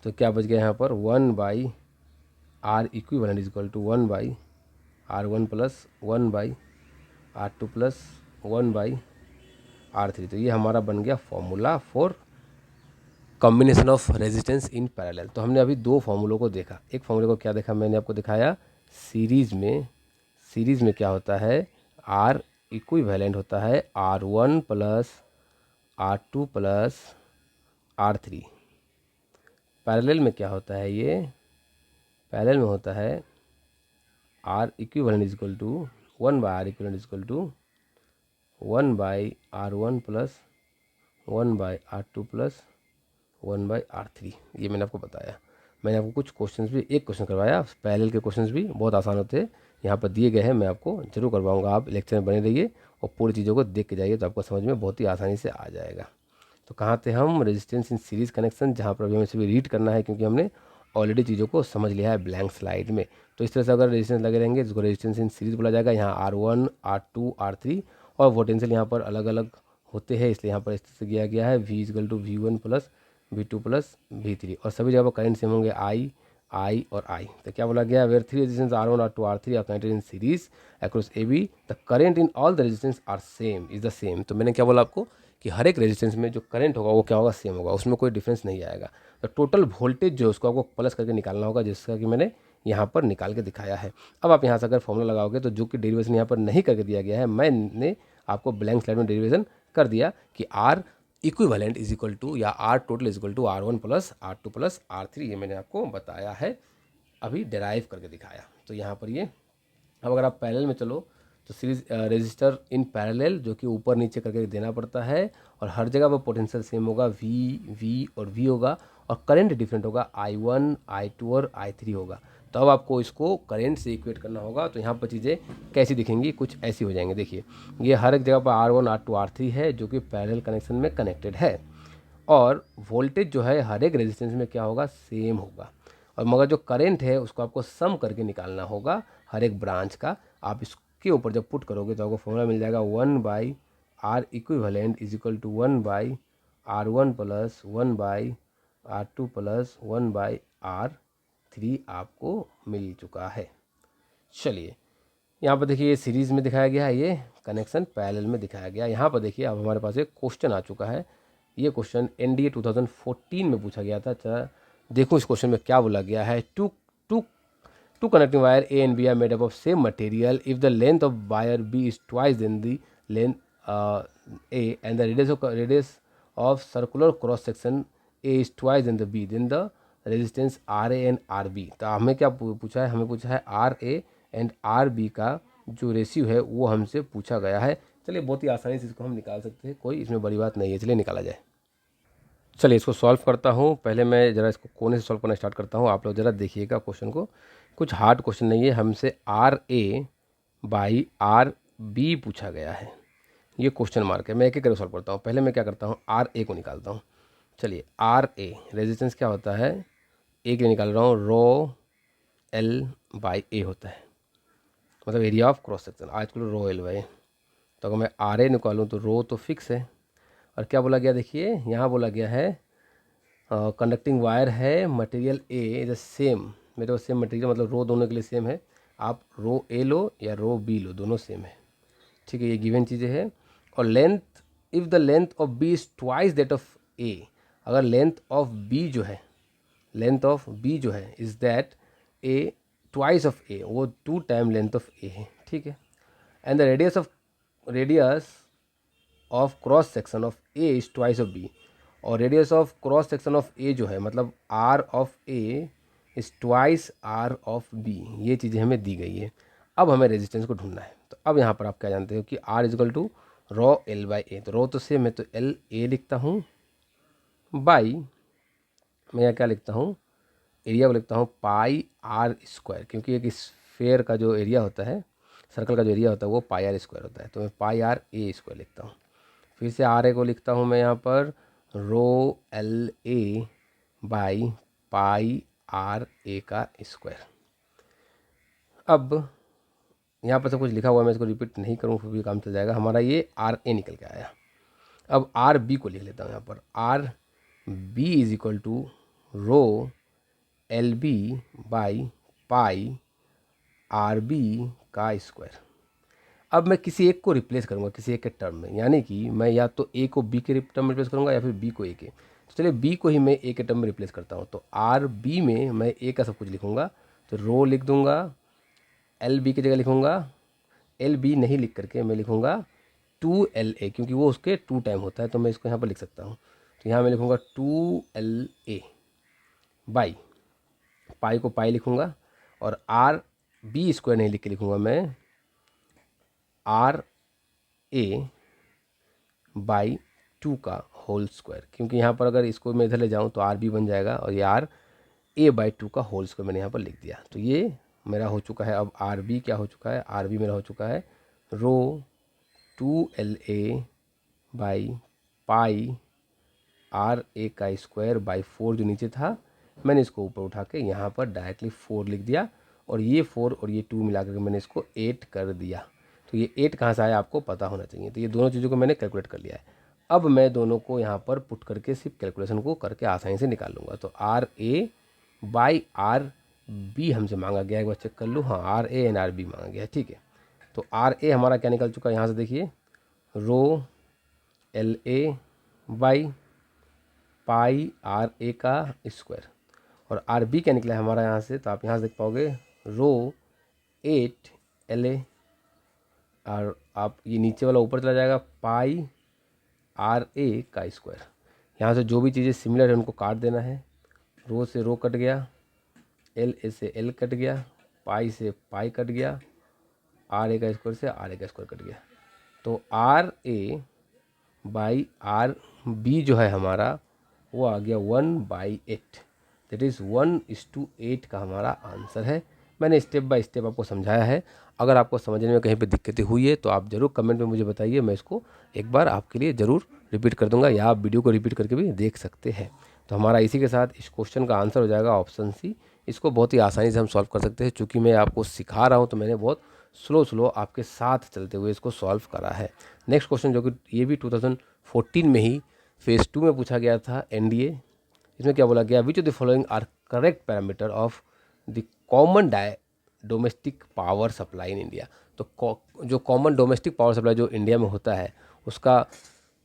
तो क्या बच गया यहाँ पर 1 by R equivalent is equal to 1 by R1 plus 1 by R2 plus 1 by R3। तो ये हमारा बन गया formula for combination of resistance in parallel. तो हमने अभी 2 फॉर्मूलों को देखा। एक फॉर्मूले को क्या देखा, मैंने आपको दिखाया सीरीज़ में क्या होता है, R इक्विवेलेंट होता है R1 plus R2 plus R3। Parallel में क्या होता है, ये पैरेलल में होता है R equivalent is equal to 1 by R equivalent is equal to 1 by R1 plus 1 by R2 plus 1 by R3। ये मैंने आपको बताया। मैंने आपको कुछ क्वेश्चंस भी, एक क्वेश्चन करवाया, पैरेलल के क्वेश्चंस भी बहुत आसान होते हैं, यहाँ पर दिए गए हैं, मैं आपको जरूर करवाऊंगा। आप लेक्चर में बने रहिए और पूरी चीज़ों को देख के जाइए, तो आपको समझ में बहुत ही आसानी से आ जाएगा। तो कहाँ थे हम, रेजिस्टेंस इन सीरीज़ कनेक्शन, जहाँ पर अभी हमें सभी रीड करना है, क्योंकि हमने ऑलरेडी चीज़ों को समझ लिया है ब्लैंक स्लाइड में। तो इस तरह से अगर रेजिस्टेंस लगे रहेंगे जिसको रेजिस्टेंस इन सीरीज़ बोला जाएगा। यहाँ R1, R2, R3 और पोटेंशियल यहाँ पर अलग अलग होते हैं, इसलिए यहाँ पर इस तरह से किया गया है V equal to V1 plus V2 plus V3। और सभी जगह पर करंट सेम होंगे I और I। तो क्या बोला गया, where 3 resistance R1, R2, R3 are connected in series across AB, the current in all the resistance are same is the same. तो मैंने क्या बोला आपको कि हर एक रेजिस्टेंस में जो करंट होगा वो क्या होगा, सेम होगा, उसमें कोई डिफरेंस नहीं आएगा। तो टोटल वोल्टेज जो है उसको आपको प्लस करके निकालना होगा, जिसका कि मैंने यहाँ पर निकाल के दिखाया है। अब आप यहाँ से अगर फॉर्मूला लगाओगे तो जो कि डेरिवेशन यहाँ पर नहीं करके दिया गया है, मैंने आपको ब्लैंक स्लाइड में डेरिवेशन कर दिया कि R equivalent is equal to या R total is equal to R1 plus R2 plus R3। ये मैंने आपको बताया है, अभी डेराइव करके दिखाया। तो यहाँ पर ये, अब अगर आप पैरेलल में चलो तो सीरीज रेजिस्टर इन पैरेलल, जो कि ऊपर नीचे करके देना पड़ता है, और हर जगह पर पोटेंशियल सेम होगा, V और V होगा, और करंट डिफरेंट होगा, I1, I2 और I3 होगा। तो अब आपको इसको करंट से इक्वेट करना होगा। तो यहाँ पर चीज़ें कैसी दिखेंगी, कुछ ऐसी हो जाएंगी। देखिए ये हर एक जगह पर R1, R2, R3 है, जो कि पैरेलल कनेक्शन में कनेक्टेड है, और वोल्टेज जो है हर एक रेजिस्टेंस में क्या होगा, सेम होगा। और मगर जो करंट है उसको आपको सम करके निकालना होगा हर एक ब्रांच का। आप इसके ऊपर जब पुट करोगे तो आपको फॉर्मूला मिल जाएगा 1 by R equivalent is equal to 1 by R1 plus 1 by R2 plus 1/R3 आपको मिल चुका है। चलिए यहाँ पर देखिए ये सीरीज़ में दिखाया गया है, ये कनेक्शन पैरेलल में दिखाया गया है। यहाँ पर देखिए अब हमारे पास एक क्वेश्चन आ चुका है। ये क्वेश्चन एनडीए 2014 में पूछा गया था। चला देखो इस क्वेश्चन में क्या बोला गया है। To to to connecting wire A and B are made up of same material. If the length of wire B is twice than the length A and the radius of circular cross section A is twice than the B, then the resistance RA and RB। तो हमें क्या पूछा है, हमें पूछा है RA and RB का जो रेशियो है वो हमसे पूछा गया है। चलिए बहुत ही आसानी से इसको हम निकाल सकते हैं, कोई इसमें बड़ी बात नहीं है। चलिए निकाला जाए। चलिए इसको सॉल्व करता हूँ। पहले मैं ज़रा इसको कोने से सॉल्व करना स्टार्ट करता हूँ। आप लोग ज़रा देखिएगा क्वेश्चन को, कुछ हार्ड क्वेश्चन नहीं है। हमसे RA/RB पूछा गया है, ये क्वेश्चन मार्क है। मैं एक एक करके सॉल्व करता हूँ। पहले मैं क्या करता हूँ, RA को निकालता हूँ। चलिए RA रेजिस्टेंस क्या होता है, ए के लिए निकाल रहा हूँ, ρL/A होता है, मतलब एरिया ऑफ क्रॉस सेक्शन। आजकल ρL/A। तो अगर मैं RA निकालूँ तो रो तो फिक्स है। और क्या बोला गया, देखिए यहाँ बोला गया है कंडक्टिंग वायर है, मटेरियल ए इज सेम, मेरे पास सेम मटेरियल, मतलब रो दोनों के लिए सेम है। आप रो ए लो या रो बी लो, दोनों सेम है, ठीक है, ये गिवन चीज़ें हैं। और length, if the length of b is twice that of a, अगर लेंथ ऑफ बी जो है, लेंथ ऑफ बी जो है is that A twice of A, वो 2 टाइम लेंथ ऑफ ए है, ठीक है। And the radius of cross section of A is twice of B, और radius of cross section of A जो है, मतलब R of A is twice R of B, ये चीज़ें हमें दी गई है। अब हमें रेजिस्टेंस को ढूंढना है। तो अब यहाँ पर आप क्या जानते हो कि आर इजकल टू ρL/A, तो रो तो सेम है, तो LA लिखता हूँ, बाई मैं यहाँ क्या लिखता हूँ, एरिया को लिखता हूँ πr², क्योंकि एक स्फेयर का जो एरिया होता है, सर्कल का जो एरिया होता है वो πr² होता है, तो मैं πr² लिखता हूँ। फिर से RA को लिखता हूँ मैं यहाँ पर ρLA/πr²। अब यहाँ पर सब कुछ लिखा हुआ है, मैं इसको रिपीट नहीं करूँ फिर भी काम चल जाएगा। हमारा ये RA निकल के आया। अब RB को लिख लेता हूँ यहाँ पर, RB is equal to ρLB/πr²। अब मैं किसी एक को रिप्लेस करूँगा किसी एक के टर्म में, यानी कि मैं या तो ए को बी के टर्म में रिप्लेस करूँगा या फिर बी को ए के। तो चलिए बी को ही मैं ए के टर्म में रिप्लेस करता हूँ। तो RB में मैं ए का सब कुछ लिखूँगा, तो रो लिख दूँगा, LB की जगह लिखूँगा, LB नहीं लिख करके मैं लिखूँगा 2LA, क्योंकि वो उसके 2 टाइम होता है, तो मैं इसको यहाँ पर लिख सकता हूँ। तो यहाँ मैं लिखूँगा 2LA बाई, पाई को पाई लिखूँगा, और RB² नहीं लिख के लिखूँगा मैं RA/2 का होल स्क्वायर, क्योंकि यहाँ पर अगर इसको मैं इधर ले जाऊँ तो RB बन जाएगा, और ये RA/2 का होल स्क्वायर मैंने यहाँ पर लिख दिया। तो ये मेरा हो चुका है। अब RB क्या हो चुका है, RB मेरा हो चुका है ρ2LA/πRA² जो नीचे था, मैंने इसको ऊपर उठा के यहाँ पर डायरेक्टली 4 लिख दिया, और ये 4 और ये 2 मिला करके मैंने इसको 8 कर दिया। तो ये 8 कहाँ से आया आपको पता होना चाहिए। तो ये दोनों चीज़ों को मैंने कैलकुलेट कर लिया है। अब मैं दोनों को यहाँ पर पुट करके सिर्फ कैलकुलेशन को करके आसानी से निकाल लूँगा। तो RA/RB हमसे मांगा गया, एक बार चेक कर लूँ, हाँ RA एंड RB मांगा गया है, ठीक है। तो RA हमारा क्या निकल चुका है, यहाँ से देखिए ρLA/πRA², और RB क्या निकला है हमारा यहाँ से, तो आप यहाँ से देख पाओगे ρ8LA, और आप ये नीचे वाला ऊपर चला जाएगा πRA²। यहाँ से जो भी चीज़ें सिमिलर है उनको काट देना है। रो से रो कट गया, LA से L कट गया, पाई से पाई कट गया, RA² से RA² कट गया। तो RA/RB जो है हमारा वो आ गया 1/8, दैट इज़ 1:8 का हमारा आंसर है। मैंने स्टेप बाय स्टेप आपको समझाया है। अगर आपको समझने में कहीं पे दिक्कतें हुई है तो आप ज़रूर कमेंट में मुझे बताइए, मैं इसको एक बार आपके लिए ज़रूर रिपीट कर दूंगा, या आप वीडियो को रिपीट करके भी देख सकते हैं। तो हमारा इसी के साथ इस क्वेश्चन का आंसर हो जाएगा ऑप्शन सी। इसको बहुत ही आसानी से हम सॉल्व कर सकते हैं। चूँकि मैं आपको सिखा रहा हूँ तो मैंने बहुत स्लो आपके साथ चलते हुए इसको सॉल्व करा है। नेक्स्ट क्वेश्चन जो कि ये भी 2014 में ही फेज़ 2 में पूछा गया था, NDA इसमें क्या बोला गया, which of the following are correct parameter of the common domestic power supply in India. तो जो कॉमन डोमेस्टिक पावर सप्लाई जो इंडिया में होता है उसका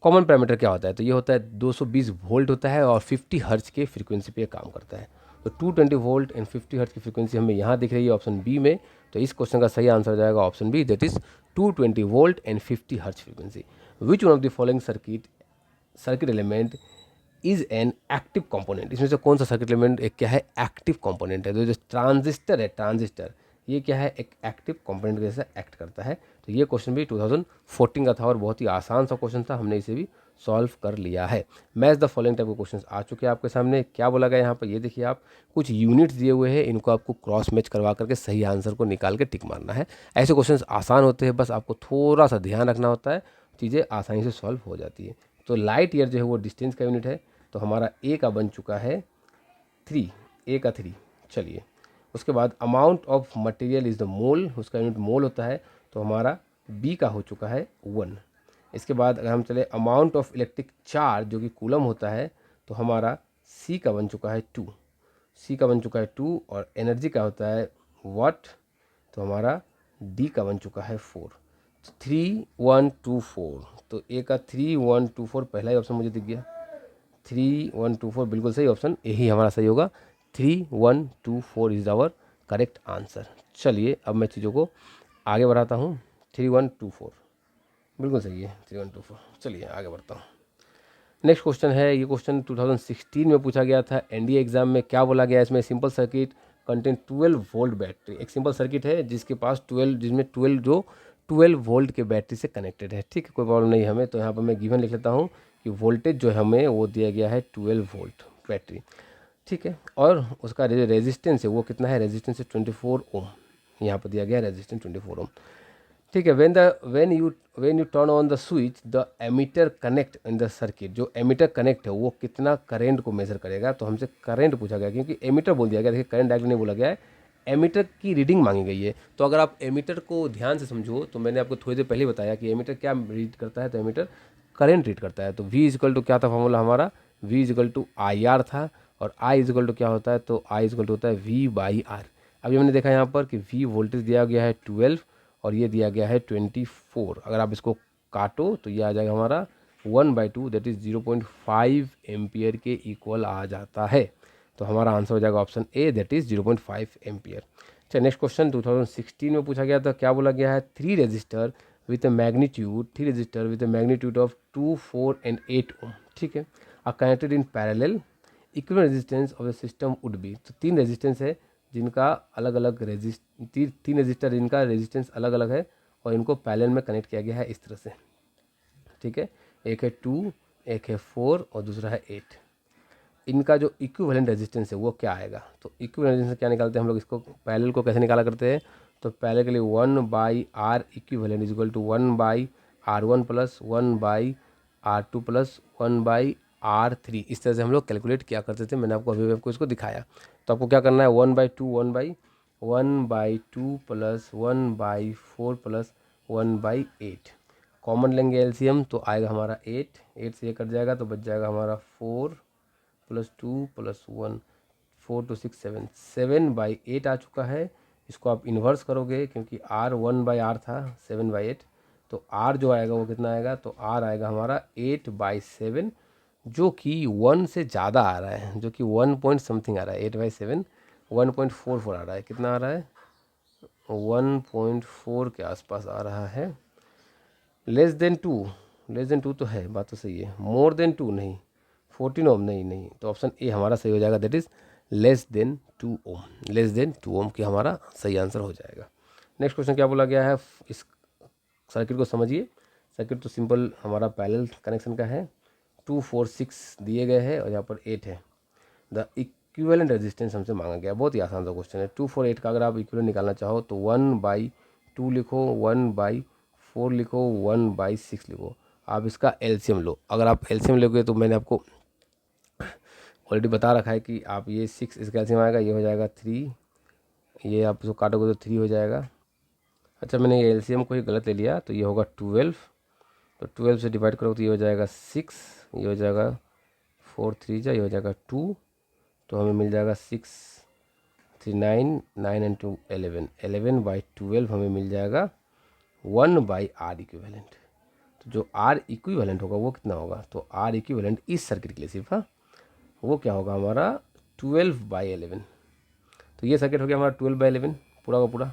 कॉमन पैरामीटर क्या होता है, तो ये होता है 220 वोल्ट होता है और 50 हर्ट्ज के फ्रीक्वेंसी पे काम करता है। तो 220 वोल्ट एंड 50 हर्ट्ज की फ्रीक्वेंसी हमें यहाँ दिख रही है ऑप्शन बी में। तो इस क्वेश्चन का सही आंसर हो जाएगा option B, that is 220 volt and 50 hertz frequency. Which one of the following circuit element is an active component. इसमें से कौन सा सर्किट एलिमेंट एक क्या है, एक्टिव कंपोनेंट है। तो जो ट्रांजिस्टर है, ट्रांजिस्टर ये क्या है, एक एक्टिव कंपोनेंट जैसा एक्ट करता है। तो ये क्वेश्चन भी 2014 का था और बहुत ही आसान सा क्वेश्चन था, हमने इसे भी सॉल्व कर लिया है। मैच द फॉलोइंग टाइप के क्वेश्चंस आ चुके हैं आपके सामने। क्या बोला गया यहाँ पर, ये देखिए आप कुछ यूनिट्स दिए हुए हैं, इनको आपको क्रॉस मैच करवा करके सही आंसर को निकाल के टिक मारना है। ऐसे क्वेश्चंस आसान होते हैं, बस आपको थोड़ा सा ध्यान रखना होता है, चीज़ें आसानी से सॉल्व हो जाती है। तो लाइट ईयर जो है वो डिस्टेंस का यूनिट है, तो हमारा ए का बन चुका है 3, ए का 3। चलिए उसके बाद amount of material is the mole, उसका यूनिट मोल होता है, तो हमारा बी का हो चुका है 1। इसके बाद अगर हम चले अमाउंट ऑफ इलेक्ट्रिक चार्ज जो कि कूलम होता है, तो हमारा सी का बन चुका है 2, सी का बन चुका है 2। और एनर्जी का होता है वाट, तो हमारा डी का बन चुका है 4। 3 1 2 4, तो ए का 3 1 2 4 पहला ही ऑप्शन मुझे दिख गया, 3 1 2 4 बिल्कुल सही ऑप्शन, यही हमारा सही होगा। 3 1 2 4 इज आवर करेक्ट आंसर। चलिए अब मैं चीज़ों को आगे बढ़ाता हूँ। 3 1 2 4 बिल्कुल सही है, 3 1 2 4। चलिए आगे बढ़ता हूँ। नेक्स्ट क्वेश्चन है, ये क्वेश्चन 2016 में पूछा गया था एनडीए एग्जाम में। क्या बोला गया इसमें, simple circuit contain 12 volt battery. एक सिंपल सर्किट है जिसके पास 12, जिसमें 12 वोल्ट के बैटरी से कनेक्टेड है। ठीक है, कोई प्रॉब्लम नहीं हमें। तो यहाँ पर मैं गिवन लिख लेता हूँ कि वोल्टेज जो है हमें वो दिया गया है 12 वोल्ट बैटरी। ठीक है, और उसका रेजिस्टेंस है वो कितना है, रेजिस्टेंस है 24 ओम, यहाँ पर दिया गया रेजिस्टेंस 24 ओम। ठीक है, when you turn on the switch the ammeter connect in the circuit. जो एमीटर कनेक्ट है वो कितना करंट को मेजर करेगा, तो हमसे करंट पूछा गया, क्योंकि एमीटर बोल दिया गया। देखिए करंट डायरेक्ट नहीं बोला गया है, एमीटर की रीडिंग मांगी गई है। तो अगर आप एमीटर को ध्यान से समझो, तो मैंने आपको थोड़ी देर पहले बताया कि एमीटर क्या रीड करता है, तो एमीटर करंट रीड करता है। तो V इजकल टू क्या था फॉर्मूला हमारा, V इजकल टू IR था, और I इजकल टू क्या होता है, तो I इजकल टू होता है V/R। अभी हमने देखा यहाँ पर कि V वोल्टेज दिया गया है 12 और ये दिया गया है 24। अगर आप इसको काटो तो ये आ जाएगा हमारा 1/2, दैट इज़ 0.5 एम्पियर के इक्वल आ जाता है। तो हमारा आंसर हो जाएगा option A, that is 0.5 ampere. चलिए नेक्स्ट क्वेश्चन 2016 में पूछा गया था। क्या बोला गया है, 3 register with a magnitude of 2 4 and 8 ohm. ठीक है, are connected in parallel, equivalent resistance of the system would be. तो 3 रेजिस्टेंस है जिनका अलग अलग तीन रजिस्टर जिनका रेजिस्टेंस अलग अलग है और इनको पैरेलल में कनेक्ट किया गया है इस तरह से। ठीक है, एक है 2, एक है 4 और दूसरा है 8। इनका जो इक्विवेलेंट रेजिस्टेंस है वो क्या आएगा, तो इक्विवेलेंट रेजिस्टेंस क्या निकालते हैं हम लोग, इसको पैरेलल को कैसे निकाला करते हैं, तो पैरेलल के लिए 1/R equivalent is equal to 1/R1 plus 1/R2 plus 1/R3। इस तरह से हम लोग कैलकुलेट किया करते थे, मैंने आपको अभी आपको इसको दिखाया। तो आपको क्या करना है, 1/2 प्लस 1/4 प्लस 1/8 कॉमन लेंगे एलसीएम, तो आएगा हमारा 8 से ये कट जाएगा, तो बच जाएगा हमारा 4 प्लस 2 प्लस 1, 4 2 6 7/8 आ चुका है। इसको आप इन्वर्स करोगे क्योंकि R 1/R था 7/8, तो R जो आएगा वो कितना आएगा, तो R आएगा हमारा 8/7, जो कि 1 से ज़्यादा आ रहा है, जो कि 1 पॉइंट समथिंग आ रहा है। 8/7 1.44 आ रहा है, कितना आ रहा है, 1.4 के आसपास आ रहा है। लेस देन टू तो है, बात तो सही है, मोर देन 2 नहीं, 14 ओम नहीं, तो ऑप्शन ए हमारा सही हो जाएगा, that is less than 2 ohm. Less than 2 ohm की हमारा सही आंसर हो जाएगा। नेक्स्ट क्वेश्चन क्या बोला गया है, इस सर्किट को समझिए। सर्किट तो सिंपल हमारा पैरेलल कनेक्शन का है, 2 4 6 दिए गए हैं और यहाँ पर 8 है। द इक्विवेलेंट रेजिस्टेंस हमसे मांगा गया, बहुत ही आसान सा क्वेश्चन है। 2 4 8 का अगर आप इक्विवेलेंट निकालना चाहो तो 1/2 लिखो, 1/4 लिखो, 1/6 लिखो। आप इसका एलसीएम लो। अगर आप एलसीएम लोगे तो मैंने आपको ऑलरेडी बता रखा है कि आप ये 6 इसका एलसीएम आएगा, ये हो जाएगा 3, ये आप इसको काटोगे तो 3 हो जाएगा। अच्छा मैंने ये एलसीएम को ही गलत ले लिया, तो ये होगा 12, तो 12 से डिवाइड करोगे तो ये हो जाएगा 6, ये हो जाएगा 4 3 जा, ये हो जाएगा 2, तो हमें मिल जाएगा 6 3 9 9 एंड 2 11 11/12 हमें मिल जाएगा 1/R इक्विवेलेंट। तो जो R इक्विवेलेंट होगा वो कितना होगा, तो R इक्विवेलेंट इस सर्किट के लिए सिर्फ, हाँ, वो क्या होगा हमारा 12/11। तो ये सर्किट हो गया हमारा 12/11 पूरा का पूरा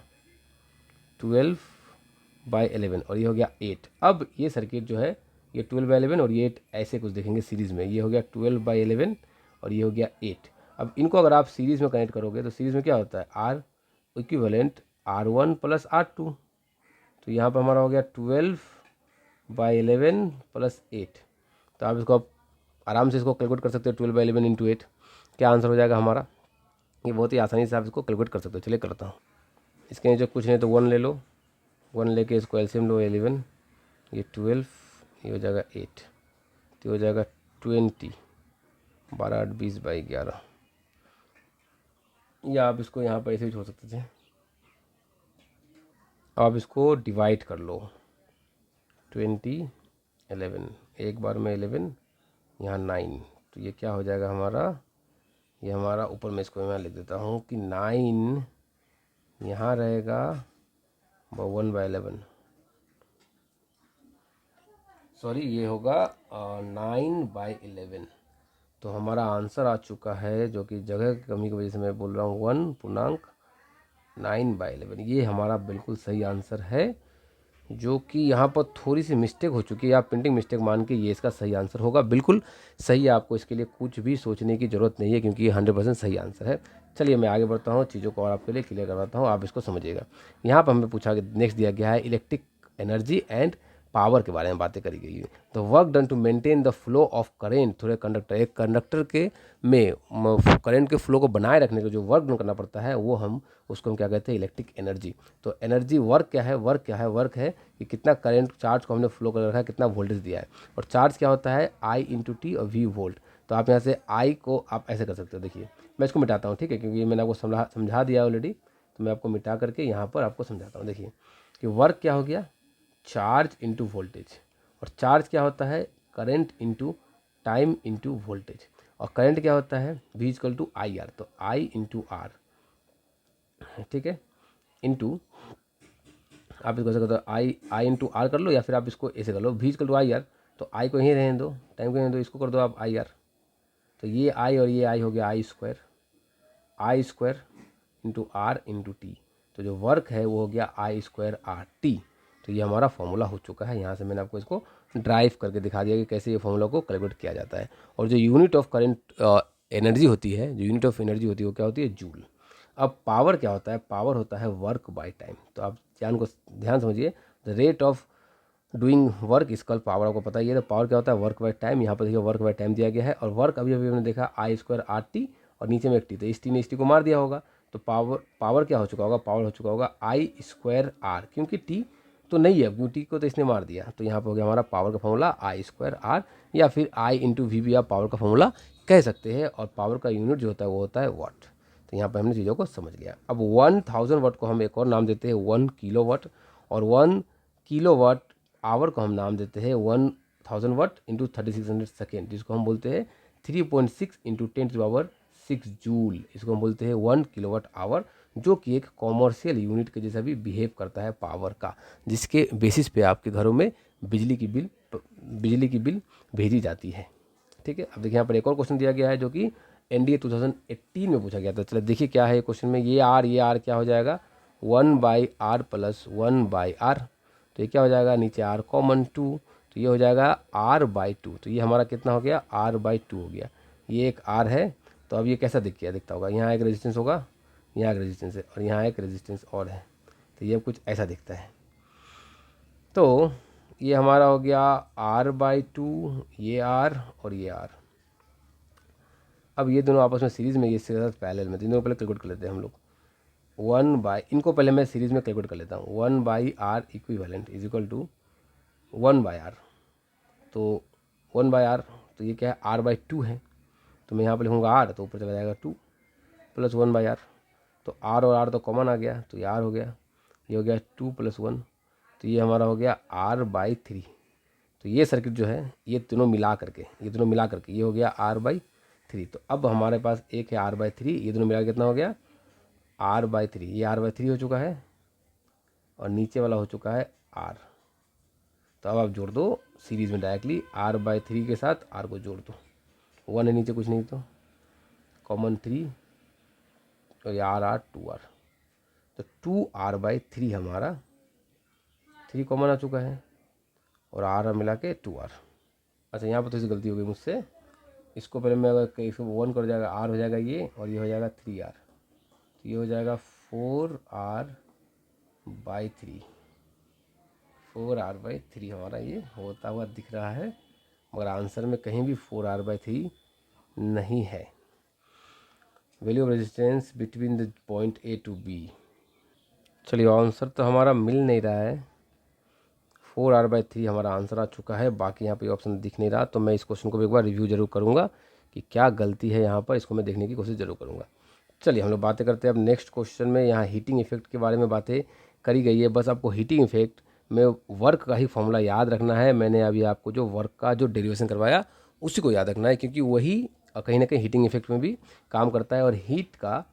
12/11, और ये हो गया 8। अब ये सर्किट जो है ये 12/11 और ये 8 ऐसे कुछ देखेंगे सीरीज़ में, ये हो गया 12/11 और ये हो गया 8। अब इनको अगर आप सीरीज़ में कनेक्ट करोगे तो सीरीज़ में क्या होता है, R इक्विवेलेंट R1 + R2। तो यहाँ पर हमारा हो गया 12/11 + 8। तो आप इसको आराम से इसको कैलकुलेट कर सकते हो, 12/11 × 8 क्या आंसर हो जाएगा हमारा। ये बहुत ही आसानी से आप इसको कैलकुलेट कर सकते हो। चलिए करता हूँ। इसके नीचे कुछ नहीं तो 1 ले लो, 1 लेके इसको एलसीएम लो, 11 ये 12 ये हो जाएगा 8 तो हो जाएगा 20 12 8 20/11। या आप इसको यहाँ पर ऐसे भी छोड़ सकते थे। आप इसको डिवाइड कर लो 20 11 एक बार में 11 यहाँ 9, तो ये क्या हो जाएगा हमारा, ये हमारा ऊपर में इसको मैं लिख देता हूँ कि 9 यहाँ रहेगा 1/11, सॉरी ये होगा 9/11। तो हमारा आंसर आ चुका है, जो कि जगह की कमी की वजह से मैं बोल रहा हूँ 1.9/11। ये हमारा बिल्कुल सही आंसर है, जो कि यहाँ पर थोड़ी सी मिस्टेक हो चुकी है, आप प्रिंटिंग मिस्टेक मान के ये इसका सही आंसर होगा। बिल्कुल सही है, आपको इसके लिए कुछ भी सोचने की ज़रूरत नहीं है, क्योंकि ये 100% सही आंसर है। चलिए मैं आगे बढ़ता हूँ, चीज़ों को और आपके लिए क्लियर करवाता हूँ, आप इसको समझिएगा। यहाँ पर हमें पूछा नेक्स्ट दिया गया है इलेक्ट्रिक एनर्जी एंड पावर के बारे में बातें करी गई है। तो work done to maintain the flow of current through a conductor, एक कंडक्टर के में करेंट के फ्लो को बनाए रखने का जो वर्क डन करना पड़ता है वो हम उसको हम क्या कहते हैं, इलेक्ट्रिक एनर्जी। तो एनर्जी वर्क क्या है, वर्क क्या है, वर्क है कि कितना करंट चार्ज को हमने फ्लो कर रखा है, कितना वोल्टेज दिया है। और चार्ज क्या होता है I × T और V वोल्ट। तो आप यहाँ से I को आप ऐसे कर सकते हो। देखिए मैं इसको मिटाता हूँ, ठीक है, क्योंकि ये मैंने आपको समझा दिया ऑलरेडी, तो मैं आपको मिटा करके यहाँ पर आपको समझाता हूँ। देखिए कि वर्क क्या हो गया, चार्ज इंटू वोल्टेज, और चार्ज क्या होता है, current into time into voltage, और करंट क्या होता है V = IR, तो I × R, ठीक है, इंटू आप इसको ऐसे कर दो I × R कर लो, या फिर आप इसको ऐसे कर लो V = IR, तो I को यहीं रहने दो, टाइम को रहने दो, इसको कर दो आप IR। तो ये I और ये I हो गया I² × R × T। तो जो वर्क है वो हो गया I² RT। तो ये हमारा फॉर्मूला हो चुका है। यहाँ से मैंने आपको इसको ड्राइव करके दिखा दिया कि कैसे ये फॉर्मूला को कैलकुलेट किया जाता है। और जो यूनिट ऑफ करंट एनर्जी होती है, जो यूनिट ऑफ एनर्जी होती है वो क्या होती है, जूल। अब पावर क्या होता है, पावर होता है वर्क बाय टाइम। तो आप ध्यान समझिए, the rate of doing work is called power. आपको पता ही है, तो पावर क्या होता है, वर्क बाय टाइम। यहाँ पर देखिए वर्क बाय टाइम दिया गया है, और वर्क अभी हमने देखा I² RT, और नीचे में एक टी, तो इस टी ने इस टी को मार दिया होगा, तो पावर क्या हो चुका होगा, पावर हो चुका होगा I² R, क्योंकि टी तो नहीं है, क्योंकि टी को तो इसने मार दिया। तो यहाँ पर हो गया हमारा पावर का फॉर्मूला I² R, या फिर I × V भी आप पावर का फॉर्मूला कह सकते हैं। और पावर का यूनिट जो होता है वो होता है वाट। तो यहाँ पर हमने चीज़ों को समझ लिया। अब 1000 वाट को हम एक और नाम देते हैं 1 किलोवाट, और 1 किलोवाट आवर को हम नाम देते हैं 1000 वाट × 3600 सेकेंड, जिसको हम बोलते हैं 3.6 × 10⁻⁶ जूल। इसको हम बोलते हैं 1 किलोवाट आवर, जो कि एक कॉमर्शियल यूनिट के जैसा भी बिहेव करता है पावर का, जिसके बेसिस पे आपके घरों में बिजली की बिल भेजी जाती है। ठीक है, अब देखिए यहाँ पर एक और क्वेश्चन दिया गया है, जो कि NDA 2018 में पूछा गया था। चलो देखिए क्या है क्वेश्चन में, ये R क्या हो जाएगा 1/R + 1/R। तो ये क्या हो जाएगा, नीचे R कॉमन 2, तो ये हो जाएगा R/2। तो ये हमारा कितना हो गया, R/2 हो गया। ये एक R है, तो अब ये कैसा दिखता होगा, यहाँ एक रेजिस्टेंस होगा, यहाँ एक रेजिस्टेंस है, और यहाँ एक रेजिस्टेंस और है, तो ये कुछ ऐसा दिखता है। तो ये हमारा हो गया R/2, ये R और ये R। अब ये दोनों आपस में सीरीज़ में, ये पैरेलल में, दोनों पहले कैलकुलेट कर लेते हैं हम लोग। इनको पहले मैं सीरीज़ में कैलकुलेट कर लेता हूँ। 1/R equivalent is equal to 1/R। तो 1/R, तो ये क्या है, R/2 है, तो मैं यहाँ पर लिखूँगा R, तो ऊपर चला जाएगा 2 + 1/R। तो R और R तो कॉमन आ गया, तो ये R हो गया, ये हो गया 2 + 1, तो ये हमारा हो गया R/3। तो ये सर्किट जो है, ये दोनों मिला करके ये हो गया R/3। 3। तो अब हमारे पास एक है r/3, ये दोनों मिला के कितना हो गया r/3, ये r/3 हो चुका है और नीचे वाला हो चुका है r। तो अब आप जोड़ दो सीरीज़ में डायरेक्टली, r/3 के साथ r को जोड़ दो, 1 है नीचे, कुछ नहीं तो कॉमन 3 और ये r 2r, तो 2r/3 हमारा 3 कॉमन आ चुका है और r मिला के 2r। अच्छा यहाँ पर थोड़ी सी गलती हो गई मुझसे, इसको पहले मैं अगर इसको 1 कर जाएगा r हो जाएगा ये, और ये हो जाएगा 3r, तो ये हो जाएगा 4r/3, 4r/3 हमारा ये होता हुआ दिख रहा है, मगर आंसर में कहीं भी 4r/3 नहीं है। Value of resistance between the point A to B, चलिए आंसर तो हमारा मिल नहीं रहा है, 4r/3 हमारा आंसर आ चुका है, बाकी यहाँ पे ऑप्शन दिख नहीं रहा। तो मैं इस क्वेश्चन को भी एक बार रिव्यू जरूर करूँगा कि क्या गलती है यहाँ पर, इसको मैं देखने की कोशिश ज़रूर करूँगा। चलिए हम लोग बातें करते हैं अब नेक्स्ट क्वेश्चन में। यहाँ हीटिंग इफेक्ट के बारे में बातें करी गई है, बस आपको हीटिंग इफेक्ट में वर्क का ही फॉर्मूला याद रखना है। मैंने अभी आपको जो वर्क का जो डेरिवेशन करवाया उसी को याद रखना है, क्योंकि वही कहीं ना कहीं हीटिंग इफेक्ट में भी काम करता है। और हीट का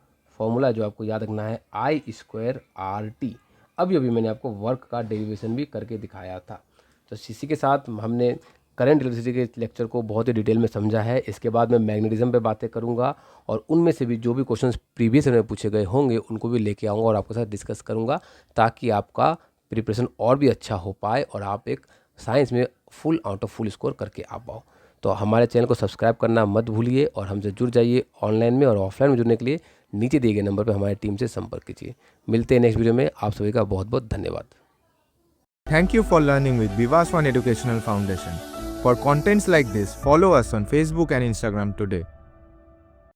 फॉर्मूला जो आपको याद रखना है I²RT। अभी मैंने आपको वर्क का डेरिवेशन भी करके दिखाया था। तो इसी के साथ हमने करंट इलेक्ट्रिसिटी के लेक्चर को बहुत ही डिटेल में समझा है। इसके बाद मैं मैग्नेटिज्म पे बातें करूंगा और उनमें से भी जो भी क्वेश्चंस प्रीवियस में पूछे गए होंगे उनको भी लेके आऊँगा और आपके साथ डिस्कस करूँगा, ताकि आपका प्रिपरेशन और भी अच्छा हो पाए और आप एक साइंस में full out of full score करके आ पाओ। तो हमारे चैनल को सब्सक्राइब करना मत भूलिए और हमसे जुड़ जाइए। ऑनलाइन में और ऑफलाइन में जुड़ने के लिए नीचे दिए गए नंबर पर हमारी टीम से संपर्क कीजिए। मिलते हैं नेक्स्ट वीडियो में। आप सभी का बहुत बहुत धन्यवाद। Thank you for learning with Vivas One Educational Foundation. For contents like this, follow us on Facebook and Instagram today.